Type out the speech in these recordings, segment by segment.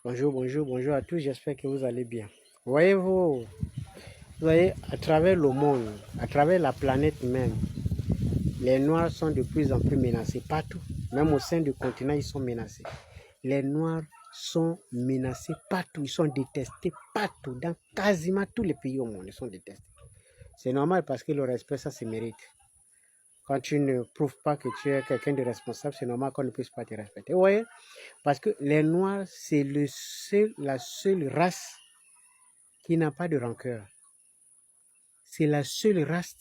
Bonjour, bonjour, bonjour à tous, j'espère que vous allez bien. Voyez-vous, vous voyez, à travers le monde, à travers la planète même, les Noirs sont de plus en plus menacés partout. Même au sein du continent, ils sont menacés. Les Noirs sont menacés partout, ils sont détestés partout, dans quasiment tous les pays au monde, ils sont détestés. C'est normal parce que le respect, ça se mérite. Quand tu ne prouves pas que tu es quelqu'un de responsable, c'est normal qu'on ne puisse pas te respecter. Vous voyez, parce que les Noirs, c'est la seule race qui n'a pas de rancœur. C'est la seule race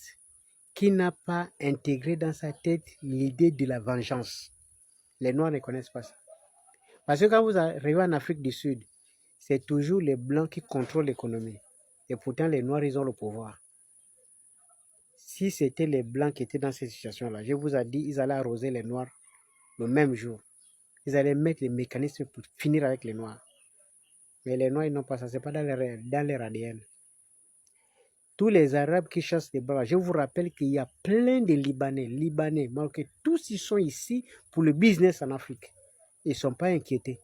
qui n'a pas intégré dans sa tête l'idée de la vengeance. Les Noirs ne connaissent pas ça. Parce que quand vous arrivez en Afrique du Sud, c'est toujours les Blancs qui contrôlent l'économie. Et pourtant, les Noirs, ils ont le pouvoir. Si c'était les Blancs qui étaient dans cette situation-là, je vous ai dit, ils allaient arroser les Noirs le même jour. Ils allaient mettre les mécanismes pour finir avec les Noirs. Mais les Noirs, ils n'ont pas ça. Ce n'est pas dans leur ADN. Tous les Arabes qui chassent les Blancs, je vous rappelle qu'il y a plein de Libanais, Marocains, tous ils sont ici pour le business en Afrique. Ils ne sont pas inquiétés.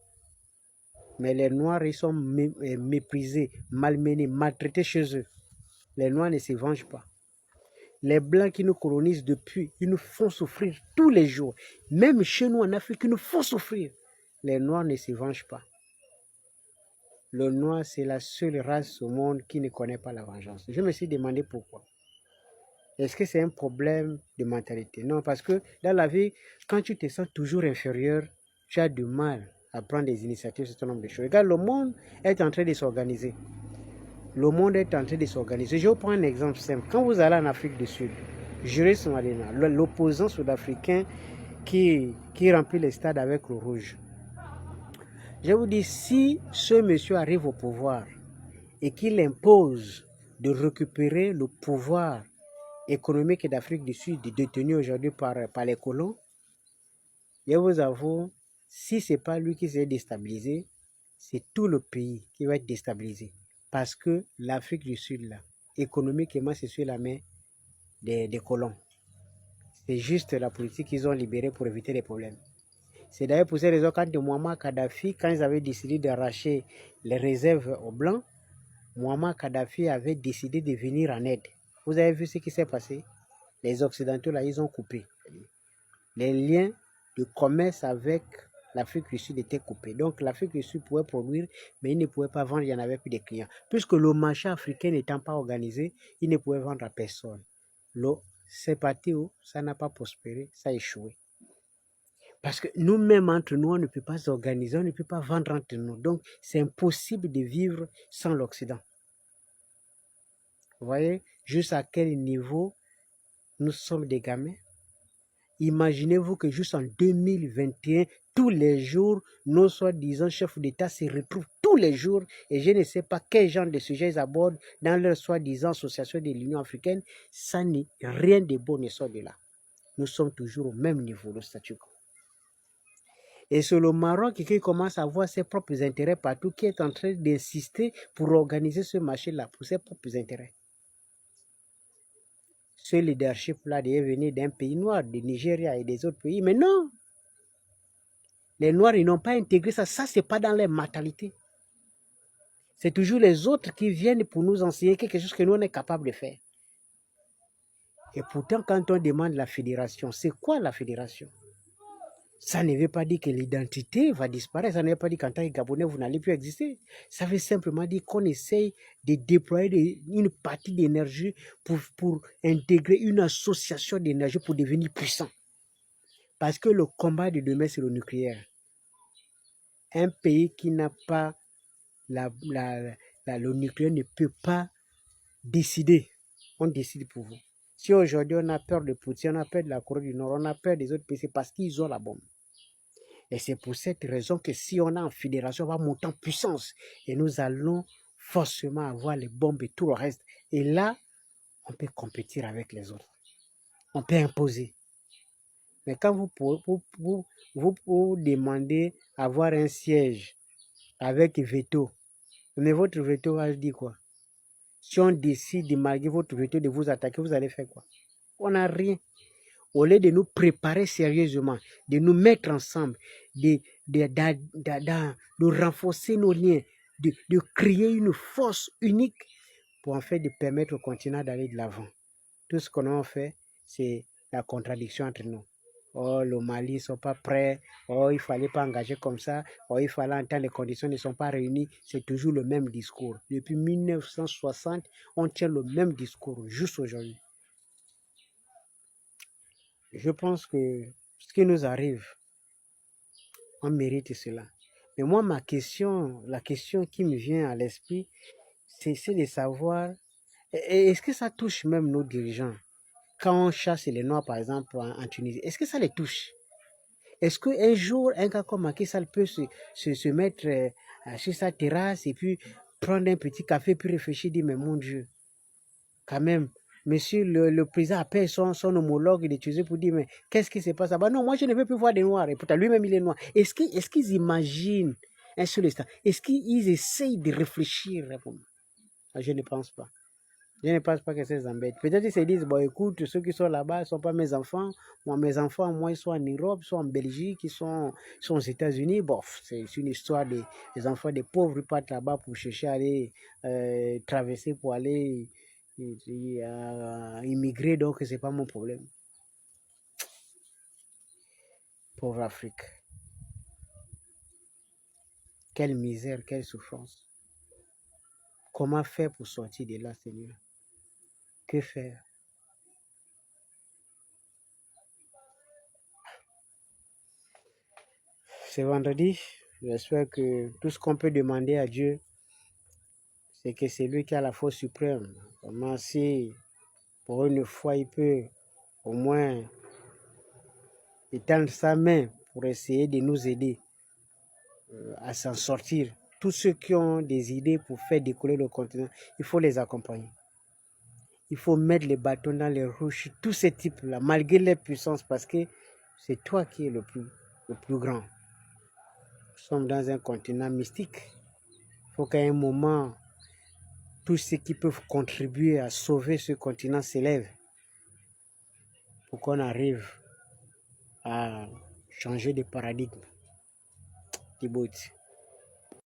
Mais les Noirs, ils sont méprisés, malmenés, maltraités chez eux. Les Noirs ne se vengent pas. Les Blancs qui nous colonisent depuis, ils nous font souffrir tous les jours. Même chez nous en Afrique, ils nous font souffrir. Les Noirs ne se vengent pas. Le Noir, c'est la seule race au monde qui ne connaît pas la vengeance. Je me suis demandé pourquoi. Est-ce que c'est un problème de mentalité? Non, parce que dans la vie, quand tu te sens toujours inférieur, tu as du mal à prendre des initiatives sur un certain nombre de choses. Regarde, le monde est en train de s'organiser. Le monde est en train de s'organiser. Je vous prends un exemple simple. Quand vous allez en Afrique du Sud, Julius Malema, l'opposant sud-africain qui remplit les stades avec le rouge. Je vous dis, si ce monsieur arrive au pouvoir et qu'il impose de récupérer le pouvoir économique d'Afrique du Sud détenu aujourd'hui par les colons, je vous avoue, si ce n'est pas lui qui s'est déstabilisé, c'est tout le pays qui va être déstabilisé. Parce que l'Afrique du Sud, là, économiquement, c'est sur la main des colons. C'est juste la politique qu'ils ont libérée pour éviter les problèmes. C'est d'ailleurs pour ces raisons quand Muammar Kadhafi, quand ils avaient décidé d'arracher les réserves aux Blancs, Muammar Kadhafi avait décidé de venir en aide. Vous avez vu ce qui s'est passé? Les Occidentaux, là, ils ont coupé. Les liens de commerce avec l'Afrique du Sud étaient coupés. Donc, l'Afrique du Sud pouvait produire, mais il ne pouvait pas vendre, il n'y en avait plus de clients. Puisque le marché africain n'étant pas organisé, il ne pouvait vendre à personne. C'est parti où ça n'a pas prospéré, ça a échoué. Parce que nous-mêmes, entre nous, on ne peut pas s'organiser, on ne peut pas vendre entre nous. Donc, c'est impossible de vivre sans l'Occident. Vous voyez, jusqu'à quel niveau nous sommes des gamins. Imaginez-vous que juste en 2021, tous les jours, nos soi-disant chefs d'État se retrouvent tous les jours et je ne sais pas quel genre de sujets ils abordent dans leur soi-disant association de l'Union africaine. Ça n'est rien de bon ne sort de là. Nous sommes toujours au même niveau, le statu quo. Et c'est le Maroc qui commence à avoir ses propres intérêts partout, qui est en train d'insister pour organiser ce marché-là, pour ses propres intérêts. Ce leadership-là est venu d'un pays noir, du Nigeria et des autres pays. Mais non! Les Noirs, ils n'ont pas intégré ça. Ça, ce n'est pas dans leur mentalité. C'est toujours les autres qui viennent pour nous enseigner quelque chose que nous, on est capable de faire. Et pourtant, quand on demande la fédération, c'est quoi la fédération? Ça ne veut pas dire que l'identité va disparaître. Ça ne veut pas dire qu'en tant que Gabonais, vous n'allez plus exister. Ça veut simplement dire qu'on essaye de déployer une partie d'énergie pour intégrer une association d'énergie pour devenir puissant. Parce que le combat de demain, c'est le nucléaire. Un pays qui n'a pas le nucléaire ne peut pas décider. On décide pour vous. Si aujourd'hui on a peur de Poutine, on a peur de la Corée du Nord, on a peur des autres pays, c'est parce qu'ils ont la bombe. Et c'est pour cette raison que si on est en fédération, on va monter en puissance. Et nous allons forcément avoir les bombes et tout le reste. Et là, on peut compétir avec les autres. On peut imposer. Mais quand vous demandez avoir un siège avec veto, mais votre veto va dire quoi? Si on décide, malgré votre veto, de vous attaquer, vous allez faire quoi? On n'a rien. Au lieu de nous préparer sérieusement, de nous mettre ensemble, de de renforcer nos liens, de créer une force unique pour en fait de permettre au continent d'aller de l'avant. Tout ce qu'on a fait, c'est la contradiction entre nous. Oh, le Mali ne sont pas prêts. Oh, il ne fallait pas engager comme ça. Oh, il fallait entendre, les conditions ne sont pas réunies. C'est toujours le même discours. Depuis 1960, on tient le même discours, juste aujourd'hui. Je pense que ce qui nous arrive, on mérite cela. Mais moi, la question qui me vient à l'esprit, c'est de savoir, est-ce que ça touche même nos dirigeants? Quand on chasse les Noirs, par exemple, en Tunisie, est-ce que ça les touche? Est-ce qu'un jour, un gars comme Macky Sall peut se mettre sur sa terrasse et puis prendre un petit café puis réfléchir, dire, mais mon Dieu, quand même, monsieur le président appelle son homologue de Tunisie pour dire, mais qu'est-ce qui se passe là-bas? Non, moi je ne veux plus voir des Noirs. Et pourtant, lui-même, il est noir. Est-ce qu'ils imaginent un seul instant? Est-ce qu'ils essayent de réfléchir? Je ne pense pas. Je ne pense pas que ça les embête. Peut-être qu'ils se disent, bon, écoute, ceux qui sont là-bas ne sont pas mes enfants. Moi, mes enfants, moi, ils sont en Europe, ils sont en Belgique, ils sont aux États-Unis. Bon, c'est une histoire des enfants des pauvres qui partent là-bas pour chercher à aller traverser, pour aller immigrer. Donc, ce n'est pas mon problème. Pauvre Afrique. Quelle misère, quelle souffrance. Comment faire pour sortir de là, Seigneur? Que faire? C'est vendredi. J'espère que tout ce qu'on peut demander à Dieu, c'est que c'est lui qui a la force suprême. Comment si, pour une fois, il peut au moins étendre sa main pour essayer de nous aider à s'en sortir. Tous ceux qui ont des idées pour faire décoller le continent, il faut les accompagner. Il faut mettre les bâtons dans les roues, tous ces types-là, malgré leur puissance, parce que c'est toi qui es le plus grand. Nous sommes dans un continent mystique. Il faut qu'à un moment, tous ceux qui peuvent contribuer à sauver ce continent s'élèvent pour qu'on arrive à changer de paradigme. Djibouti.